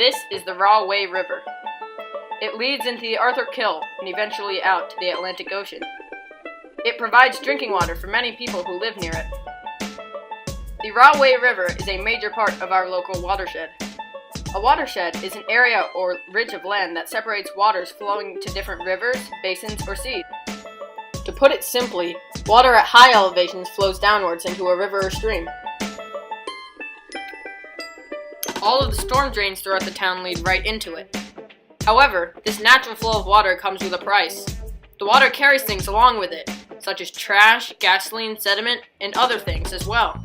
This is the Rahway River. It leads into the Arthur Kill and eventually out to the Atlantic Ocean. It provides drinking water for many people who live near it. The Rahway River is a major part of our local watershed. A watershed is an area or ridge of land that separates waters flowing to different rivers, basins, or seas. To put it simply, water at high elevations flows downwards into a river or stream. All of the storm drains throughout the town lead right into it. However, this natural flow of water comes with a price. The water carries things along with it, such as trash, gasoline, sediment, and other things as well.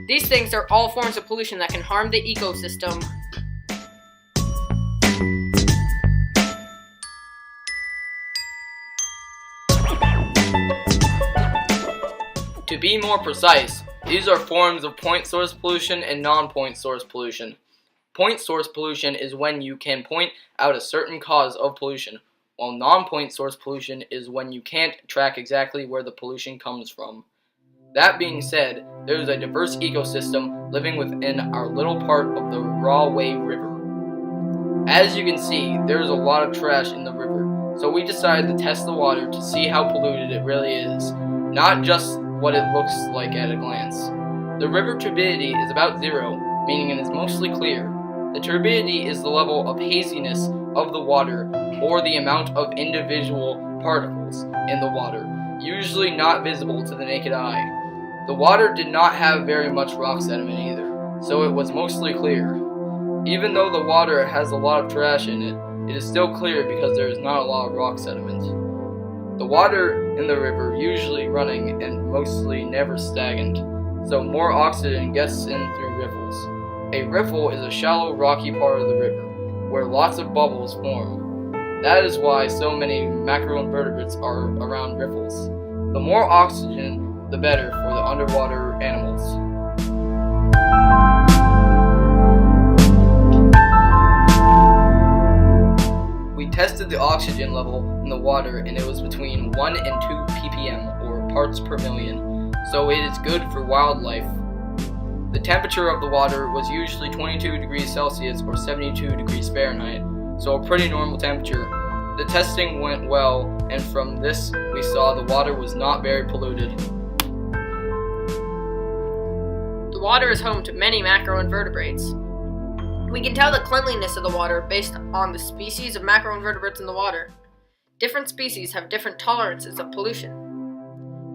These things are all forms of pollution that can harm the ecosystem. To be more precise, these are forms of point source pollution and non-point source pollution. Point source pollution is when you can point out a certain cause of pollution, while non-point source pollution is when you can't track exactly where the pollution comes from. That being said, there is a diverse ecosystem living within our little part of the Rahway River. As you can see, there is a lot of trash in the river, so we decided to test the water to see how polluted it really is, not just what it looks like at a glance. The river turbidity is about 0, meaning it is mostly clear. The turbidity is the level of haziness of the water, or the amount of individual particles in the water, usually not visible to the naked eye. The water did not have very much rock sediment either, so it was mostly clear. Even though the water has a lot of trash in it, it is still clear because there is not a lot of rock sediment. The water in the river usually running and mostly never stagnant, so more oxygen gets in through riffles. A riffle is a shallow rocky part of the river, where lots of bubbles form. That is why so many macroinvertebrates are around riffles. The more oxygen, the better for the underwater animals. We tested the oxygen level in the water and it was between 1 and 2 ppm, or parts per million, so it is good for wildlife. The temperature of the water was usually 22 degrees Celsius or 72 degrees Fahrenheit, so a pretty normal temperature. The testing went well, and from this we saw the water was not very polluted. The water is home to many macroinvertebrates. We can tell the cleanliness of the water based on the species of macroinvertebrates in the water. Different species have different tolerances of pollution.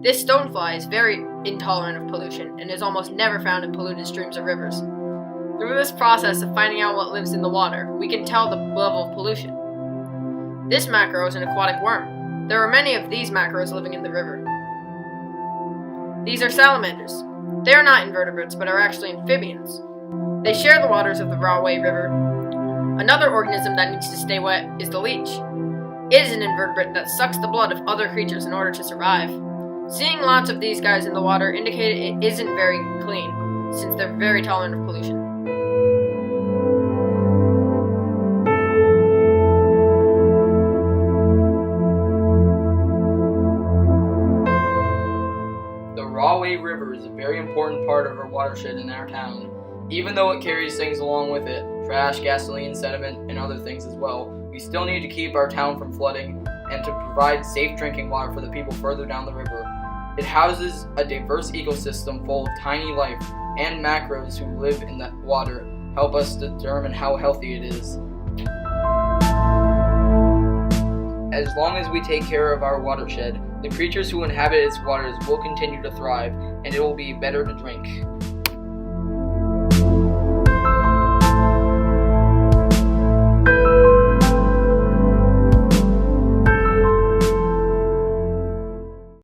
This stonefly is very intolerant of pollution and is almost never found in polluted streams or rivers. Through this process of finding out what lives in the water, we can tell the level of pollution. This macro is an aquatic worm. There are many of these macros living in the river. These are salamanders. They are not invertebrates but are actually amphibians. They share the waters of the Rahway River. Another organism that needs to stay wet is the leech. It is an invertebrate that sucks the blood of other creatures in order to survive. Seeing lots of these guys in the water indicated it isn't very clean, since they're very tolerant of pollution. The Rahway River is a very important part of our watershed in our town. Even though it carries things along with it, trash, gasoline, sediment, and other things as well, we still need to keep our town from flooding and to provide safe drinking water for the people further down the river. It houses a diverse ecosystem full of tiny life, and macros who live in that water help us determine how healthy it is. As long as we take care of our watershed, the creatures who inhabit its waters will continue to thrive, and it will be better to drink.